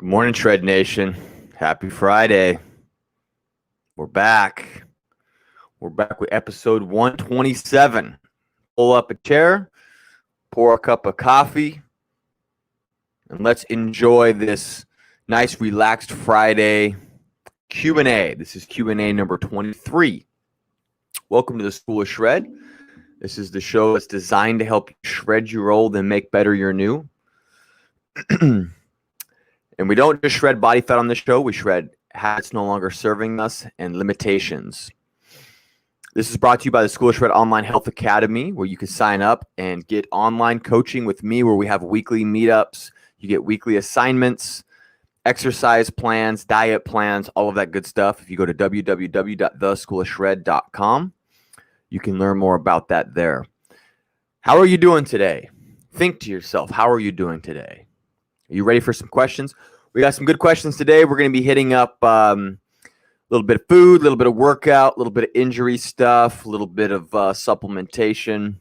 Good morning, S.H.R.E.D Nation. Happy Friday. We're back. We're back with episode 127. Pull up a chair, pour a cup of coffee, and let's enjoy this nice, relaxed Friday Q&A. This is Q&A number 23. Welcome to the School of S.H.R.E.D. This is the show that's designed to help you shred your old and make better your new. And we don't just shred body fat on this show. We shred habits no longer serving us and limitations. This is brought to you by the School of S.H.R.E.D Online Health Academy, where you can sign up and get online coaching with me, where we have weekly meetups. You get weekly assignments, exercise plans, diet plans, all of that good stuff. If you go to www.theschoolofshred.com, you can learn more about that there. How are you doing today? Think to yourself, how are you doing today? Are you ready for some questions? We got some good questions today. We're going to be hitting up a little bit of food, a little bit of workout, a little bit of injury stuff, a little bit of supplementation.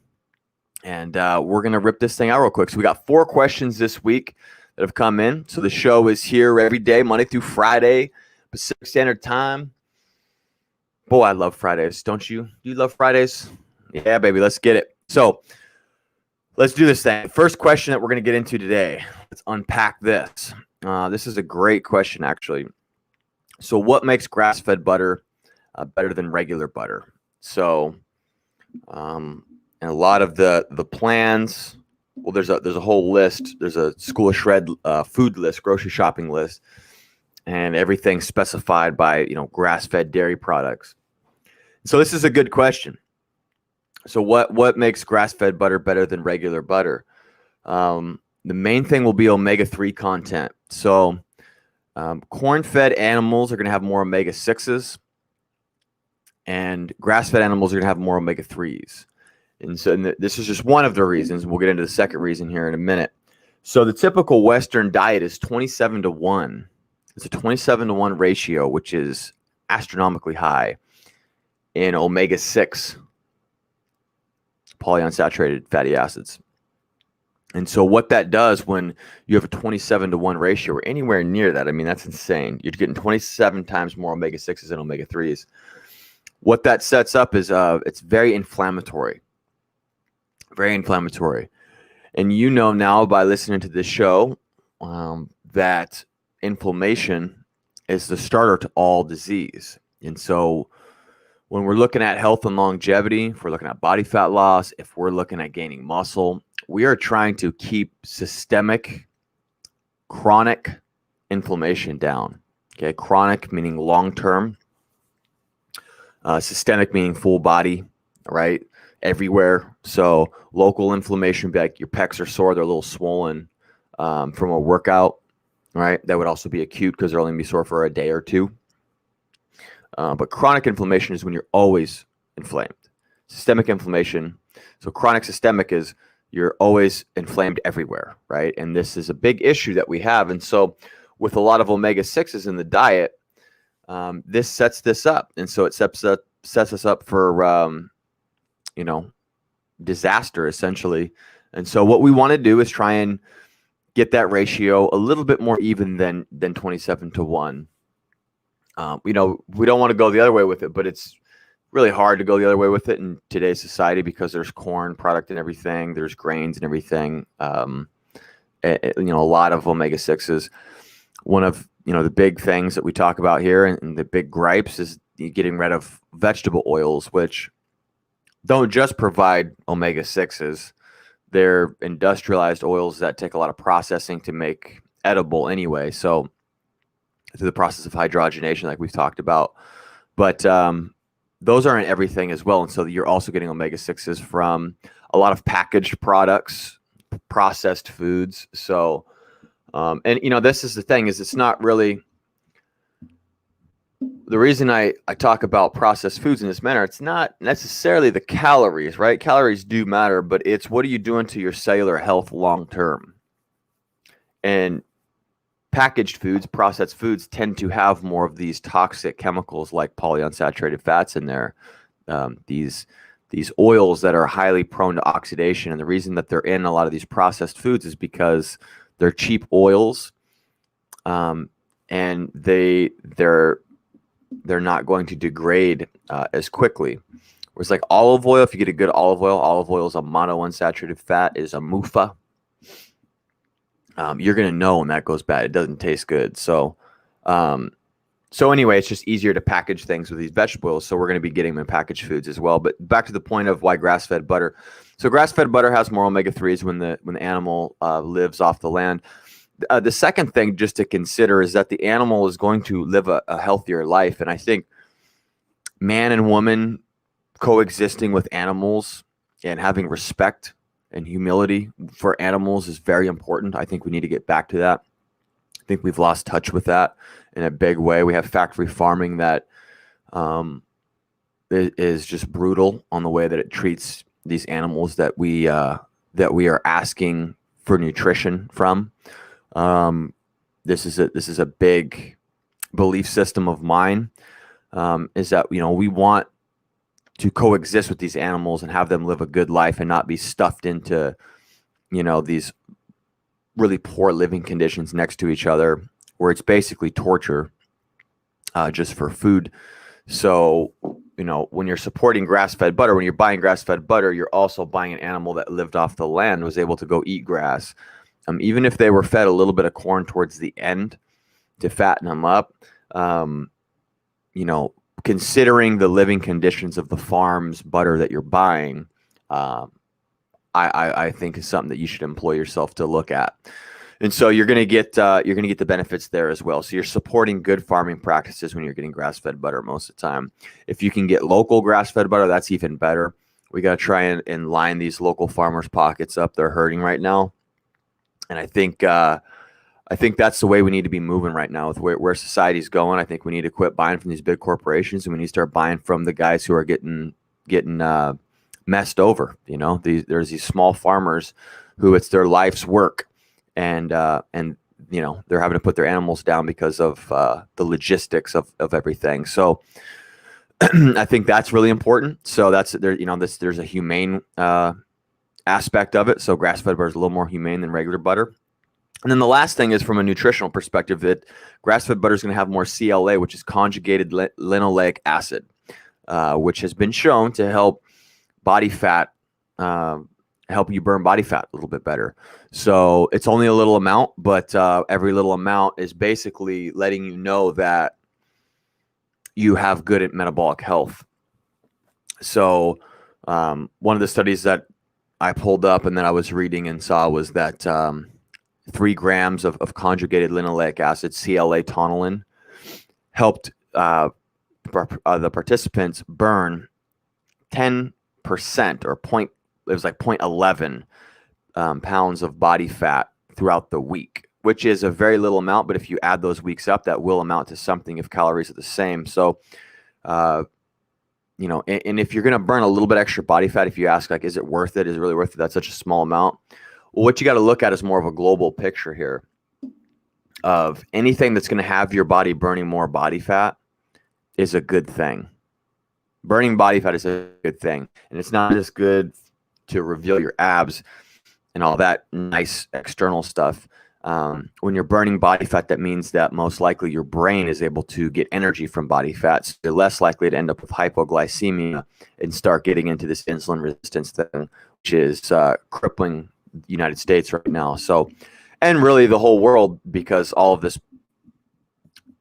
And we're going to rip this thing out real quick. So we got 4 questions this week that have come in. So the show is here every day, Monday through Friday, Pacific Standard Time. Boy, I love Fridays. Don't you? Do you love Fridays? Yeah, baby. Let's get it. So let's do this thing. First question that we're going to get into today. Let's unpack this. This is a great question, actually. So what makes grass-fed butter better than regular butter? So and a lot of the plans, well, there's a whole list. There's a School of S.H.R.E.D food list, grocery shopping list, and everything's specified by, grass-fed dairy products. So this is a good question. So what makes grass-fed butter better than regular butter? The main thing will be omega-3 content. So corn-fed animals are going to have more omega-6s, and grass-fed animals are going to have more omega-3s. And so this is just one of the reasons. We'll get into the second reason here in a minute. So the typical Western diet is 27-1. It's a 27-1 ratio, which is astronomically high in omega-6 polyunsaturated fatty acids. And so what that does when you have a 27-1 ratio or anywhere near that, I mean, that's insane. You're getting 27 times more omega-6s and omega-3s. What that sets up is it's very inflammatory. Very inflammatory. And you know now by listening to this show that inflammation is the starter to all disease. And so when we're looking at health and longevity, if we're looking at body fat loss, if we're looking at gaining muscle, we are trying to keep systemic, chronic inflammation down. Okay, chronic meaning long-term, systemic meaning full body, right? Everywhere. So local inflammation would be like your pecs are sore, they're a little swollen from a workout, right? That would also be acute because they're only be sore for a day or two. But chronic inflammation is when you're always inflamed. Systemic inflammation. So chronic systemic is you're always inflamed everywhere, right? And this is a big issue that we have. And so with a lot of omega-6s in the diet, this sets this up. And so it sets us up for, disaster, essentially. And so what we want to do is try and get that ratio a little bit more even than 27-1. We don't want to go the other way with it, but it's really hard to go the other way with it in today's society because there's corn product and everything, there's grains and everything. A lot of omega-6s. One of the big things that we talk about here and the big gripes is getting rid of vegetable oils, which don't just provide omega-6s. They're industrialized oils that take a lot of processing to make edible anyway. So through the process of hydrogenation, like we've talked about, but those are in everything as well. And so you're also getting omega-6s from a lot of packaged products, processed foods. So, this is the thing is it's not really the reason I talk about processed foods in this manner. It's not necessarily the calories, right? Calories do matter, but it's what are you doing to your cellular health long-term? And packaged foods, processed foods tend to have more of these toxic chemicals like polyunsaturated fats in there. These oils that are highly prone to oxidation. And the reason that they're in a lot of these processed foods is because they're cheap oils and they're not going to degrade as quickly. Whereas like olive oil, if you get a good olive oil is a monounsaturated fat, is a MUFA. You're gonna know when that goes bad. It doesn't taste good. So anyway, it's just easier to package things with these vegetable oils. So we're going to be getting them in packaged foods as well. But back to the point of why grass-fed butter. So grass-fed butter has more omega-3s when the animal lives off the land. The second thing just to consider is that the animal is going to live a healthier life. And I think man and woman coexisting with animals and having respect and humility for animals is very important. I think we need to get back to that. I think we've lost touch with that in a big way. We have factory farming that is just brutal on the way that it treats these animals that we are asking for nutrition from. This is a big belief system of mine, is that we want to coexist with these animals and have them live a good life and not be stuffed into these really poor living conditions next to each other, where it's basically torture just for food. So, when you're supporting grass-fed butter, when you're buying grass-fed butter, you're also buying an animal that lived off the land, was able to go eat grass. Even if they were fed a little bit of corn towards the end to fatten them up, considering the living conditions of the farm's butter that you're buying, I think is something that you should employ yourself to look at. And so you're gonna get the benefits there as well. So you're supporting good farming practices when you're getting grass-fed butter most of the time. If you can get local grass-fed butter, that's even better. We got to try and line these local farmers' pockets up. They're hurting right now, and I think that's the way we need to be moving right now with where society's going. I think we need to quit buying from these big corporations, and we need to start buying from the guys who are getting messed over. There's these small farmers who it's their life's work, and they're having to put their animals down because of the logistics of everything. So I think that's really important. So that's there. There's a humane aspect of it. So grass-fed butter is a little more humane than regular butter. And then the last thing is from a nutritional perspective that grass-fed butter is going to have more CLA, which is conjugated linoleic acid, which has been shown to help body fat, help you burn body fat a little bit better. So it's only a little amount, but every little amount is basically letting you know that you have good metabolic health. So one of the studies that I pulled up and that I was reading and saw was that 3 grams of conjugated linoleic acid, CLA tonillin, helped the participants burn 10% or it was like 0.11 pounds of body fat throughout the week, which is a very little amount. But if you add those weeks up, that will amount to something if calories are the same. So, and if you're going to burn a little bit extra body fat, if you ask, like, is it worth it? Is it really worth it? That's such a small amount. Well, what you got to look at is more of a global picture here of anything that's going to have your body burning more body fat is a good thing. Burning body fat is a good thing. And it's not just good to reveal your abs and all that nice external stuff. When you're burning body fat, that means that most likely your brain is able to get energy from body fat. So you're less likely to end up with hypoglycemia and start getting into this insulin resistance thing, which is crippling the United States right now. So, and really the whole world, because all of this,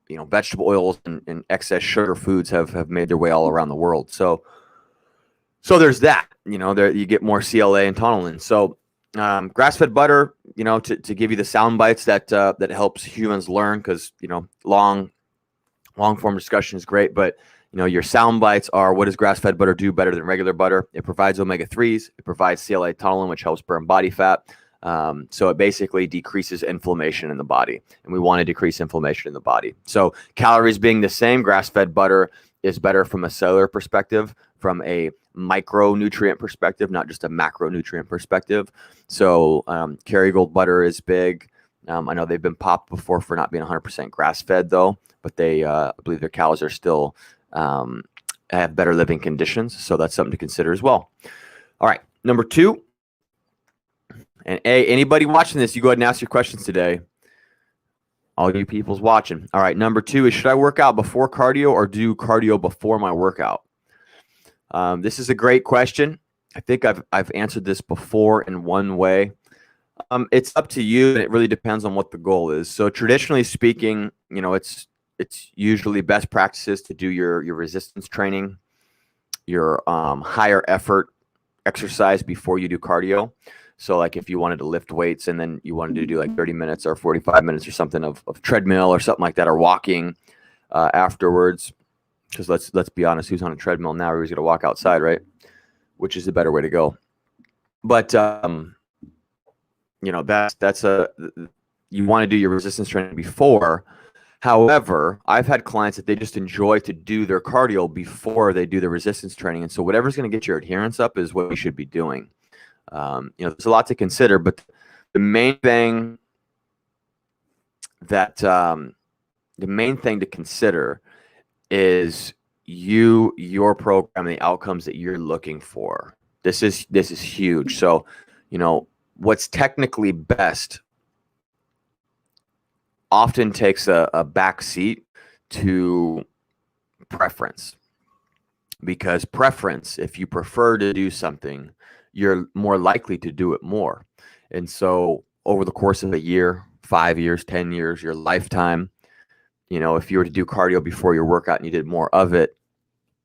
vegetable oils and excess sugar foods have made their way all around the world. So there's that, there you get more CLA and tonillin. So grass-fed butter, to give you the sound bites that helps humans learn, because long form discussion is great, but your sound bites are, what does grass-fed butter do better than regular butter? It provides omega-3s. It provides CLA tonillin, which helps burn body fat. So it basically decreases inflammation in the body, and we want to decrease inflammation in the body. So calories being the same, grass-fed butter is better from a cellular perspective, from a micronutrient perspective, not just a macronutrient perspective. So Kerrygold butter is big. I know they've been popped before for not being 100% grass-fed though, but they I believe their cows are still have better living conditions. So that's something to consider as well. All right, number 2. And anybody watching this, you go ahead and ask your questions today. All you people's watching. All right, number 2 is, should I work out before cardio or do cardio before my workout? This is a great question. I think I've answered this before in one way. It's up to you, and it really depends on what the goal is. So traditionally speaking, it's usually best practices to do your resistance training, your higher effort exercise before you do cardio. So like if you wanted to lift weights and then you wanted to do like 30 minutes or 45 minutes or something of treadmill or something like that, or walking afterwards. Because let's be honest, who's on a treadmill now? Who's going to walk outside, right? Which is the better way to go. But you want to do your resistance training before. However, I've had clients that they just enjoy to do their cardio before they do the resistance training, and so whatever's going to get your adherence up is what you should be doing. There's a lot to consider, but the main thing to consider is your program, and the outcomes that you're looking for. This is huge. So, what's technically best often takes a back seat to preference, because preference, if you prefer to do something, you're more likely to do it more. And so over the course of a year, 5 years, 10 years, your lifetime, if you were to do cardio before your workout and you did more of it,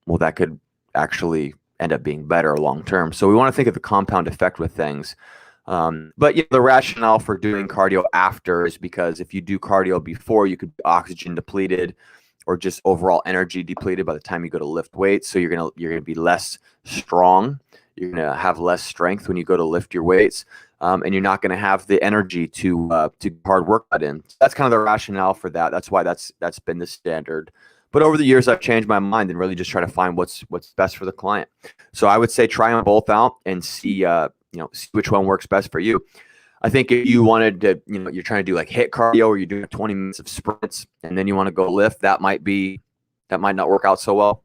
well, that could actually end up being better long term. So we want to think of the compound effect with things. But the rationale for doing cardio after is because if you do cardio before, you could be oxygen depleted or just overall energy depleted by the time you go to lift weights. So you're gonna be less strong. You're gonna have less strength when you go to lift your weights, and you're not gonna have the energy to hard work that in. So that's kind of the rationale for that. That's why that's been the standard. But over the years, I've changed my mind and really just try to find what's best for the client. So I would say try them both out and see see which one works best for you. I think if you wanted to, you're trying to do like HIIT cardio, or you're doing 20 minutes of sprints and then you want to go lift, that might not work out so well.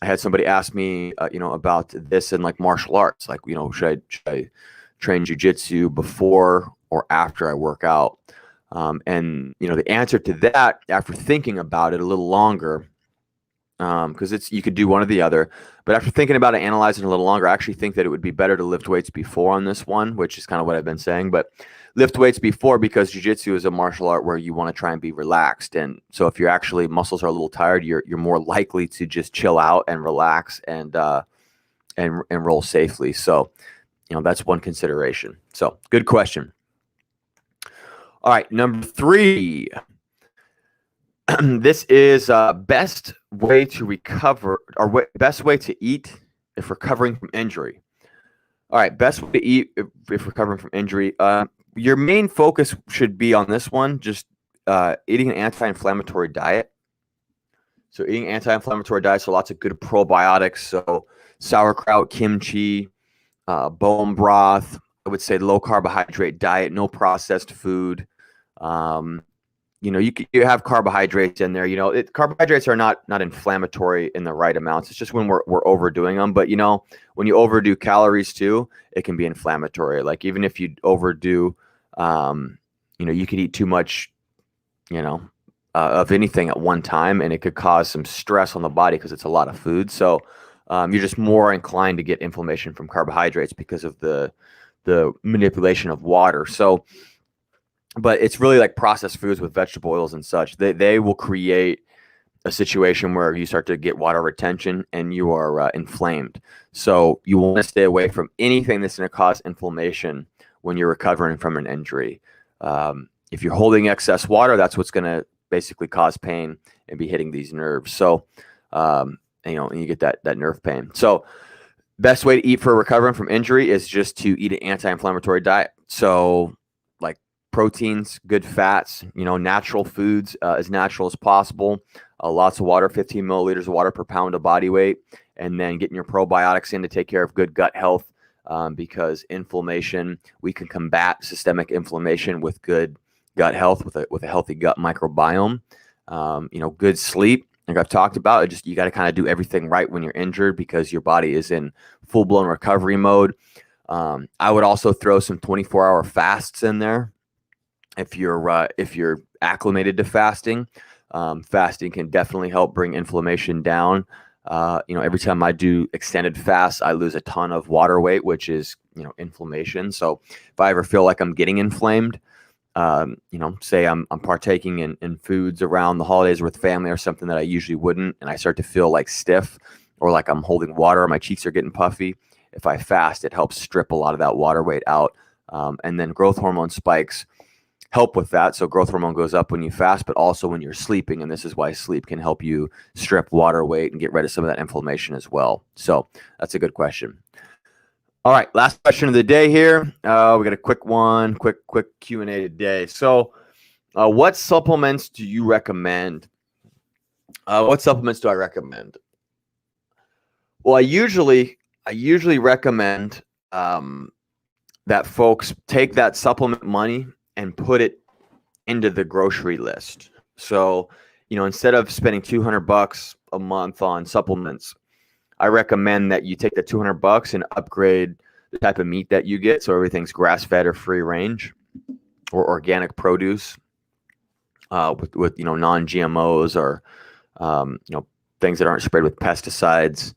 I had somebody ask me, about this in like martial arts, like, should I train jujitsu before or after I work out? And the answer to that, after thinking about it a little longer, because you could do one or the other, but after thinking about it, analyzing it a little longer, I actually think that it would be better to lift weights before on this one, which is kind of what I've been saying. But lift weights before, because jiu-jitsu is a martial art where you want to try and be relaxed, and so if your actually muscles are a little tired, you're more likely to just chill out and relax and roll safely. So that's one consideration. So good question. All right, number 3. This is best way to recover, or best way to eat if recovering from injury. All right, best way to eat if recovering from injury. Your main focus should be on this one, just eating an anti-inflammatory diet. So eating anti-inflammatory diet, so lots of good probiotics. So sauerkraut, kimchi, bone broth. I would say low carbohydrate diet, no processed food. You have carbohydrates in there. Carbohydrates are not inflammatory in the right amounts. It's just when we're overdoing them. But when you overdo calories too, it can be inflammatory. Like even if you overdo, you could eat too much, of anything at one time, and it could cause some stress on the body because it's a lot of food. So you're just more inclined to get inflammation from carbohydrates because of the manipulation of water. So. But it's really like processed foods with vegetable oils and such. They will create a situation where you start to get water retention and you are inflamed. So you want to stay away from anything that's going to cause inflammation when you're recovering from an injury. If you're holding excess water, that's what's going to basically cause pain and be hitting these nerves. So, and you get that nerve pain. So best way to eat for recovering from injury is just to eat an anti-inflammatory diet. So proteins, good fats, natural foods, as natural as possible, lots of water, 15 milliliters of water per pound of body weight, and then getting your probiotics in to take care of good gut health, because inflammation, we can combat systemic inflammation with good gut health, with a healthy gut microbiome. Good sleep, like I've talked about, you got to kind of do everything right when you're injured because your body is in full-blown recovery mode. I would also throw some 24-hour fasts in there. if you're acclimated to fasting, fasting can definitely help bring inflammation down. Every time I do extended fasts, I lose a ton of water weight, which is, inflammation. So if I ever feel like I'm getting inflamed, say I'm partaking in foods around the holidays with family or something that I usually wouldn't, and I start to feel like stiff or like I'm holding water or my cheeks are getting puffy. If I fast, it helps strip a lot of that water weight out. And then growth hormone spikes help with that. So growth hormone goes up when you fast, but also when you're sleeping. And this is why sleep can help you strip water weight and get rid of some of that inflammation as well. So that's a good question. All right, last question of the day here. We got a quick one, quick Q&A today. So what supplements do you recommend? What supplements do I recommend? Well, I usually recommend that folks take that supplement money and put it into the grocery list. So, instead of spending $200 a month on supplements, I recommend that you take the $200 and upgrade the type of meat that you get. So everything's grass-fed or free range or organic produce with non-GMOs or things that aren't sprayed with pesticides.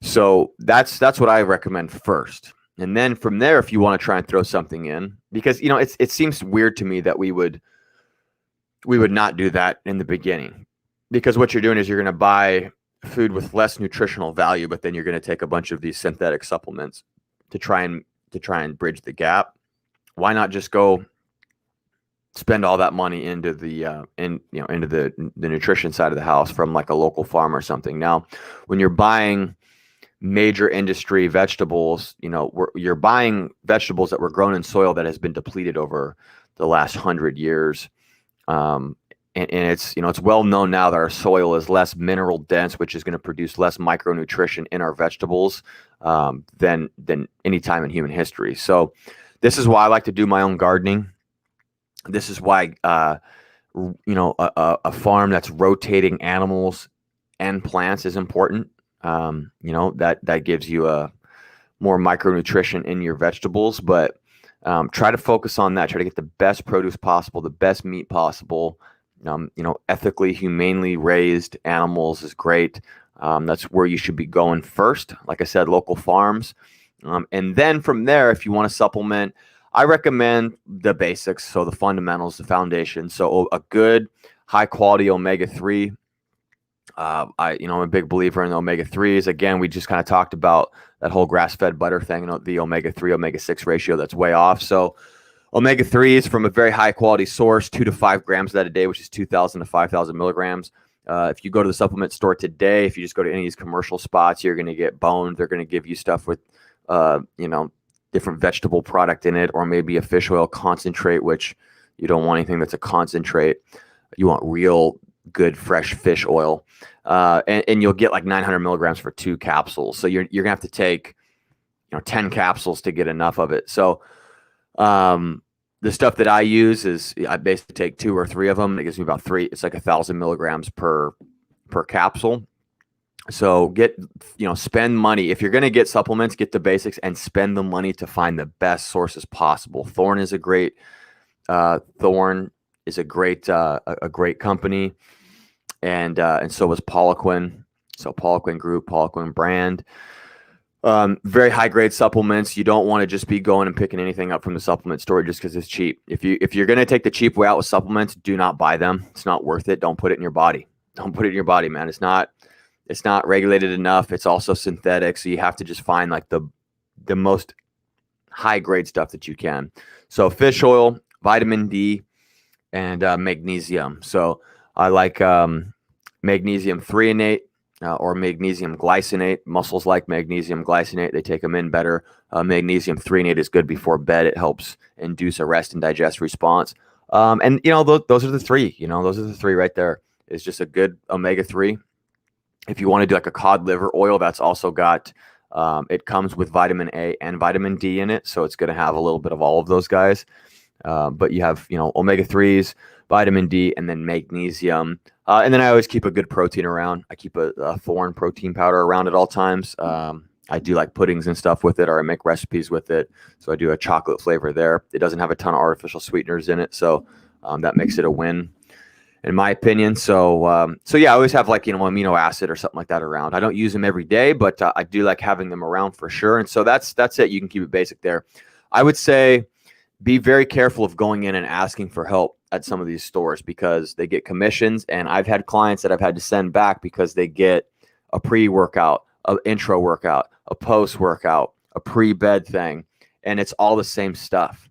So that's what I recommend first. And then from there, if you want to try and throw something in, because it seems weird to me that we would not do that in the beginning, because what you're doing is you're going to buy food with less nutritional value, but then you're going to take a bunch of these synthetic supplements to try and bridge the gap. Why not just go spend all that money into the into the nutrition side of the house from like a local farm or something? Now, when you're buying major industry vegetables, you're buying vegetables that were grown in soil that has been depleted over the last 100 years. And it's it's well known now that our soil is less mineral dense, which is going to produce less micronutrition in our vegetables than any time in human history. So this is why I like to do my own gardening. This is why a farm that's rotating animals and plants is important. That gives you a more micronutrition in your vegetables, but try to focus on that. Try to get the best produce possible, the best meat possible. Ethically, humanely raised animals is great. That's where you should be going first. Like I said, local farms. And then from there, if you want to supplement, I recommend the basics. So the fundamentals, the foundation. So a good high quality omega-3. I'm a big believer in the omega-3s. Again, we just kind of talked about that whole grass-fed butter thing, the omega-3, omega-6 ratio that's way off. So omega-3s from a very high quality source, 2 to 5 grams of that a day, which is 2,000 to 5,000 milligrams. If you go to the supplement store today, if you just go to any of these commercial spots, you're going to get boned. They're going to give you stuff with, different vegetable product in it, or maybe a fish oil concentrate, which you don't want anything that's a concentrate. You want real good fresh fish oil, and you'll get like 900 milligrams for 2 capsules. So you're gonna have to take 10 capsules to get enough of it. So the stuff that I use is I basically take 2 or 3 of them. It gives me about 3. It's like 1,000 milligrams per capsule. So spend money. If you're going to get supplements, get the basics and spend the money to find the best sources possible. Thorne is a great a great company. And so was Poliquin. So Poliquin Group, Poliquin brand. Very high grade supplements. You don't want to just be going and picking anything up from the supplement store just because it's cheap. If you're going to take the cheap way out with supplements, do not buy them. It's not worth it. Don't put it in your body. Don't put it in your body, man. It's not regulated enough. It's also synthetic. So you have to just find like the most high grade stuff that you can. So fish oil, vitamin D, and magnesium. So I like magnesium threonate or magnesium glycinate. Muscles like magnesium glycinate. They take them in better. Magnesium threonate is good before bed. It helps induce a rest and digest response. And those are the 3. Those are the 3 right there. It's just a good omega-3. If you want to do like a cod liver oil, that's also got, it comes with vitamin A and vitamin D in it. So it's going to have a little bit of all of those guys. But you have, omega-3s, vitamin D, and then magnesium. And then I always keep a good protein around. I keep a Thorne protein powder around at all times. I do like puddings and stuff with it, or I make recipes with it. So I do a chocolate flavor there. It doesn't have a ton of artificial sweeteners in it, so that makes it a win, in my opinion. So yeah, I always have like, amino acid or something like that around. I don't use them every day, but I do like having them around for sure. And so that's it. You can keep it basic there. I would say be very careful of going in and asking for help at some of these stores because they get commissions. And I've had clients that I've had to send back because they get a pre-workout, an intro workout, a post-workout, a pre-bed thing, and it's all the same stuff.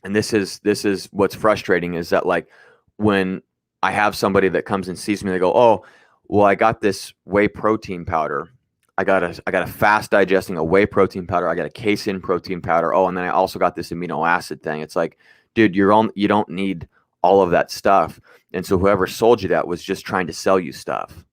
And this is what's frustrating is that, like, when I have somebody that comes and sees me, they go, "Oh, well, I got this whey protein powder. I got a fast digesting a whey protein powder. I got a casein protein powder. Oh, and then I also got this amino acid thing." It's like, dude, you don't need all of that stuff. And so whoever sold you that was just trying to sell you stuff.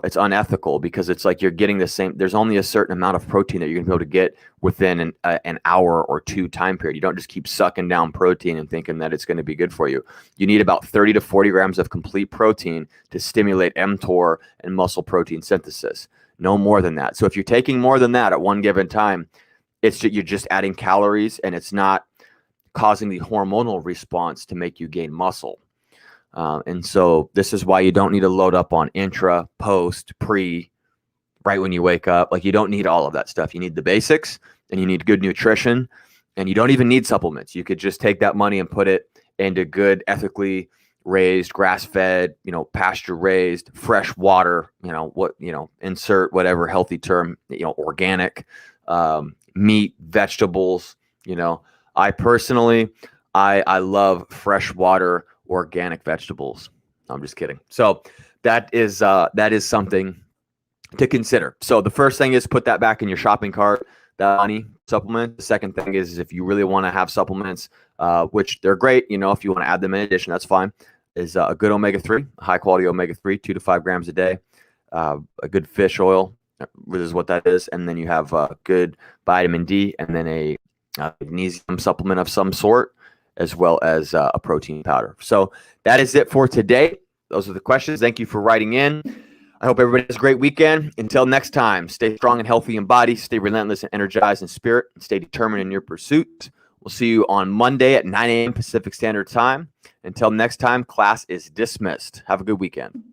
It's unethical because it's like you're getting the same. There's only a certain amount of protein that you're gonna be able to get within an hour or two time period. You don't just keep sucking down protein and thinking that it's going to be good for you. You need about 30 to 40 grams of complete protein to stimulate mTOR and muscle protein synthesis. No more than that. So if you're taking more than that at one given time, you're just adding calories and it's not causing the hormonal response to make you gain muscle. And so this is why you don't need to load up on intra, post, pre, right when you wake up. Like, you don't need all of that stuff. You need the basics and you need good nutrition, and you don't even need supplements. You could just take that money and put it into good, ethically raised, grass-fed, pasture-raised, fresh water, insert whatever healthy term, organic, meat, vegetables. I personally, I love fresh water, organic vegetables. I'm just kidding. So that is something to consider. So the first thing is put that back in your shopping cart, that money supplement. The second thing is if you really want to have supplements, which they're great, if you want to add them in addition, that's fine, is a good omega-3, high quality omega-3, 2 to 5 grams a day, a good fish oil, which is what that is. And then you have good vitamin D, and then a magnesium supplement of some sort, as well as a protein powder. So that is it for today. Those are the questions. Thank you for writing in. I hope everybody has a great weekend. Until next time, stay strong and healthy in body, stay relentless and energized in spirit, and stay determined in your pursuit. We'll see you on Monday at 9 a.m. Pacific Standard Time. Until next time, class is dismissed. Have a good weekend.